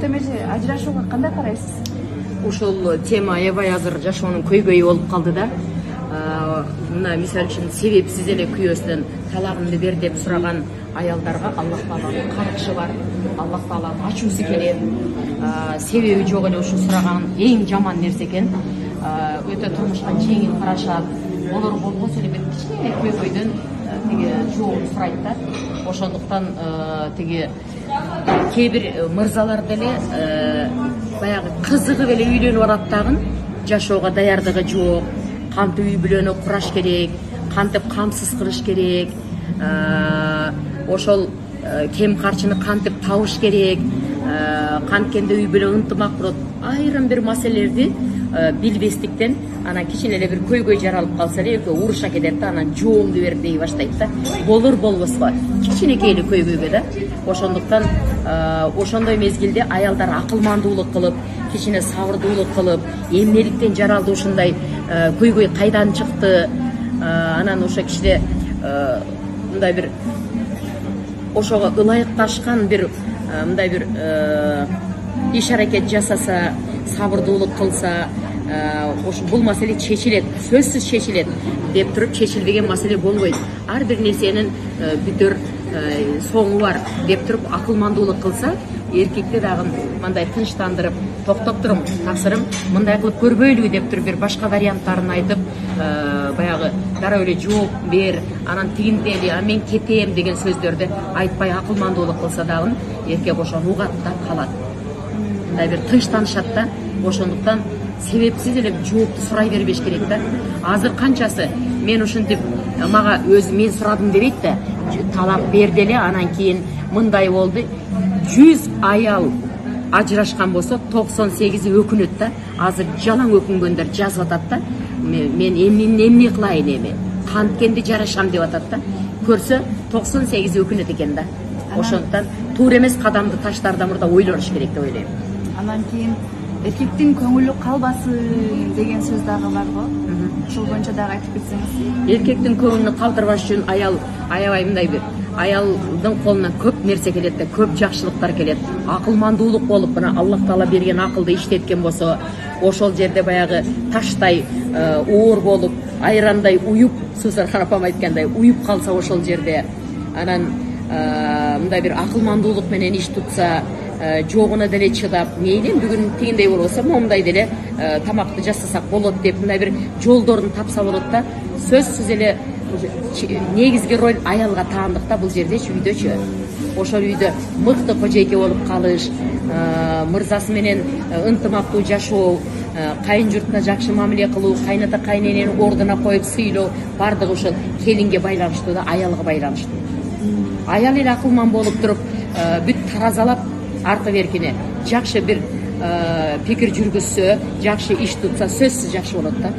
Темеже ажырашууга кандай карайсыз? Ушул тема аябай азыр жашоонун көйгөйү болуп калды да. Мына мисалы үчүн себепсиз эле күйөөсүнөн талагымды бер деп сураган аялдарга Аллах Тааланын каргышы бар. Аллах Тааланын ачуусу келет. Себеби жок эле ушу сураган эң жаман нерсе экен. Өтө турмушка жеңил карашат. Болор болбосо эле бир кичине көйгөйдөн тиги жообун сурайт да. Ошондуктан тиги кээ бир мырзалар деле баягы кызыгып эле үйлөнүп барат дагы жашоого даярдыгы жок. Кантип үй бүлөнү кураш керек, кантип камсыз кылыш керек, ошол кем карчыны кантип табыш керек, канткенде үй бүлө ынтымак болот. Айрым бир маселелерди билбестиктен анан кичине эле бир көйгөй жаралып калса эле экөө уруша кетет да, анан жоомду бер дей баштайт да. Болор болбоско кичинекей эле көйгөйгө да. Ошондуктан ошондой мезгилде аялдар акылмандуулук кылып, кичине сабырдуулук кылып, эмнеликтен жаралды ушундай көйгөй кайдан чыкты, анан ошо кичине мындай бир ошого ылайыкташкан бир мындай бир иш аракет жасаса, сабырдуулук кылса, бул маселе чечилет, сөзсүз чечилет деп туруп чечилбеген маселе болбойт. Ар бир нерсенин бүтөр соңу бар деп туруп акылмандуулук кылса, эркекти дагы мындай тынчтандырып, токтоп турум, таксырым, мындай кылып көрбөйлү деп туруп бир башка варианттарын айтып, баягы дароо эле жооп бер, анан тигиндели, мен кетем деген сөздөрдү айтпай акылмандуулук кылса дагы эркек ошону угат да калат. Мындай бир тынчтанышат да. Ошондуктан себепсиз эле жоопту сурай бербеш керек да. Азыр канчасы мен ушинтип мага өзү мен сурадым дебейт да. Талак берди эле, анан кийин мындай болду. 100 аял ажырашкан болсо 98 өкүнөт да. Азыр жалаң өкүнгөндөр жазып атат да. Мен эмне кылайын эми? Канткенди жарашам деп атат да. Көрсө 98 өкүнөт экен да. Ошондуктан туура эмес кадамды таштаардан мурда ойлоnuш керек деп ойлойм. Анан кийин эркектин көңүлү калбасын деген сөз дагы барго. Ошол боюнча дагы айтып кетсеңиз. Эркектин көңүлүн калтырбаш үчүн аял аябай мындай бир аялдын колунан көп нерсе келет да, көп жакшылыктар келет. Акылмандуулук болуп, мына Аллах Таала берген акылды иштеткен болсо, ошол жерде баягы таштай оор болуп, айрандай уюп, Сусархан апам айткандай, уюп калса ошол жерде, анан мындай бир акылмандуулук менен иш тутса, жогуна деле чыдап, мейли бүгүн тигиндей болбосо момундай деле тамакты жасасак болот деп мындай бир жолдорун тапса болот да. Сөзсүз эле негизги роль аялга таандык да бул жердечи, үйдөчү. Ошол үйдө мыкты кожойке болуп калыш, мырзасы менен ынтымактуу жашоо, кайын журтуна жакшы мамиле кылуу, кайната кайненени ордуна коюп сыйлоо, бардыгы ошол келинге байланыштуу да, аялга байланыштуу. Аял эле акылман болуп туруп, бүт таразалап арты беркине жакшы бир пикир жүргүзсө, жакшы иш тутса, сөзсүз жакшы болот да.